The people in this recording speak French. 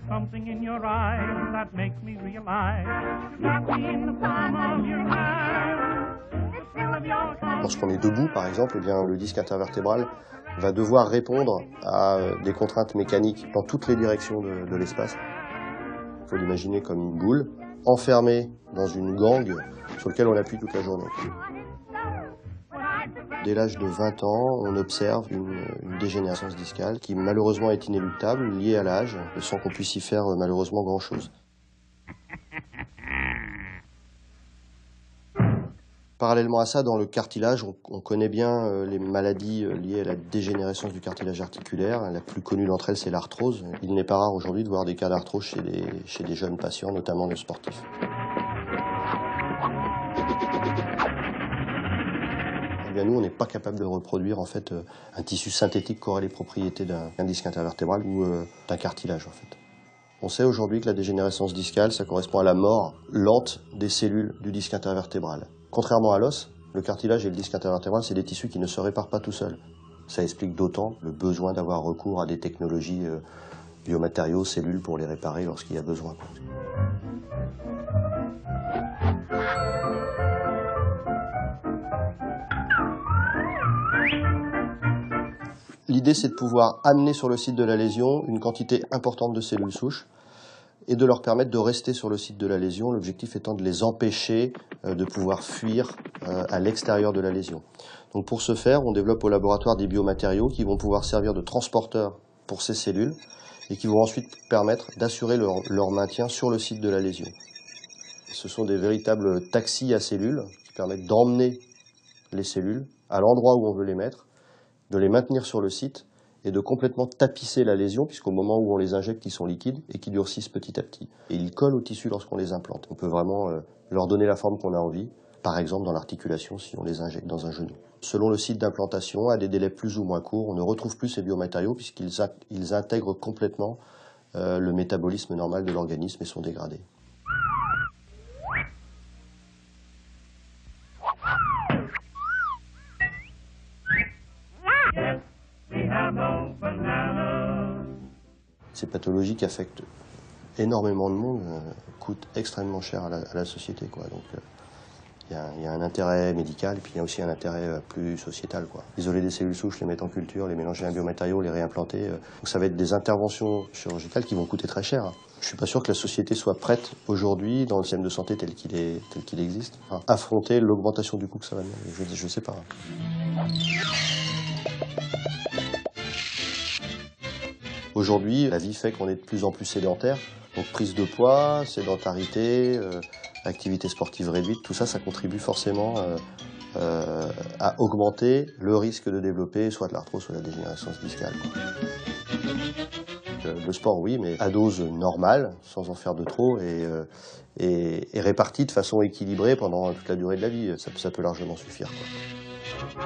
Something in your eyes that makes me realize got me in the palm of your hand. Lorsqu'on est debout, par exemple, eh bien, le disque intervertébral va devoir répondre à des contraintes mécaniques dans toutes les directions de l'espace. Il faut l'imaginer comme une boule enfermée dans une gangue sur laquelle on appuie toute la journée. Dès l'âge de 20 ans, on observe une dégénérescence discale qui malheureusement est inéluctable, liée à l'âge, sans qu'on puisse y faire malheureusement grand-chose. Parallèlement à ça, dans le cartilage, on connaît bien les maladies liées à la dégénérescence du cartilage articulaire. La plus connue d'entre elles, c'est l'arthrose. Il n'est pas rare aujourd'hui de voir des cas d'arthrose chez des jeunes patients, notamment de sportifs. Eh bien, nous, on n'est pas capable de reproduire en fait un tissu synthétique qui aurait les propriétés d'un disque intervertébral ou d'un cartilage en fait. On sait aujourd'hui que la dégénérescence discale, ça correspond à la mort lente des cellules du disque intervertébral. Contrairement à l'os, le cartilage et le disque intervertébral, c'est des tissus qui ne se réparent pas tout seuls. Ça explique d'autant le besoin d'avoir recours à des technologies biomatériaux, cellules pour les réparer lorsqu'il y a besoin. L'idée, c'est de pouvoir amener sur le site de la lésion une quantité importante de cellules souches et de leur permettre de rester sur le site de la lésion, l'objectif étant de les empêcher de pouvoir fuir à l'extérieur de la lésion. Donc pour ce faire, on développe au laboratoire des biomatériaux qui vont pouvoir servir de transporteurs pour ces cellules et qui vont ensuite permettre d'assurer leur maintien sur le site de la lésion. Ce sont des véritables taxis à cellules qui permettent d'emmener les cellules à l'endroit où on veut les mettre, de les maintenir sur le site et de complètement tapisser la lésion, puisqu'au moment où on les injecte, ils sont liquides et qui durcissent petit à petit. Et ils collent au tissu lorsqu'on les implante. On peut vraiment leur donner la forme qu'on a envie, par exemple dans l'articulation si on les injecte dans un genou. Selon le site d'implantation, à des délais plus ou moins courts, on ne retrouve plus ces biomatériaux puisqu'ils intègrent complètement le métabolisme normal de l'organisme et sont dégradés. Ces pathologies qui affectent énormément de monde coûtent extrêmement cher à la société, quoi. Donc il y a un intérêt médical et puis il y a aussi un intérêt plus sociétal, quoi. Isoler des cellules souches, les mettre en culture, les mélanger à un biomatériau, les réimplanter. Donc ça va être des interventions chirurgicales qui vont coûter très cher. Je suis pas sûr que la société soit prête aujourd'hui, dans le système de santé tel qu'il existe, à affronter l'augmentation du coût que ça va demander. Je sais pas. Aujourd'hui, la vie fait qu'on est de plus en plus sédentaire, donc prise de poids, sédentarité, activité sportive réduite, tout ça, ça contribue forcément à augmenter le risque de développer soit de l'arthrose, soit de la dégénérescence discale. Le sport, oui, mais à dose normale, sans en faire de trop, et réparti de façon équilibrée pendant toute la durée de la vie. Ça peut largement suffire, quoi.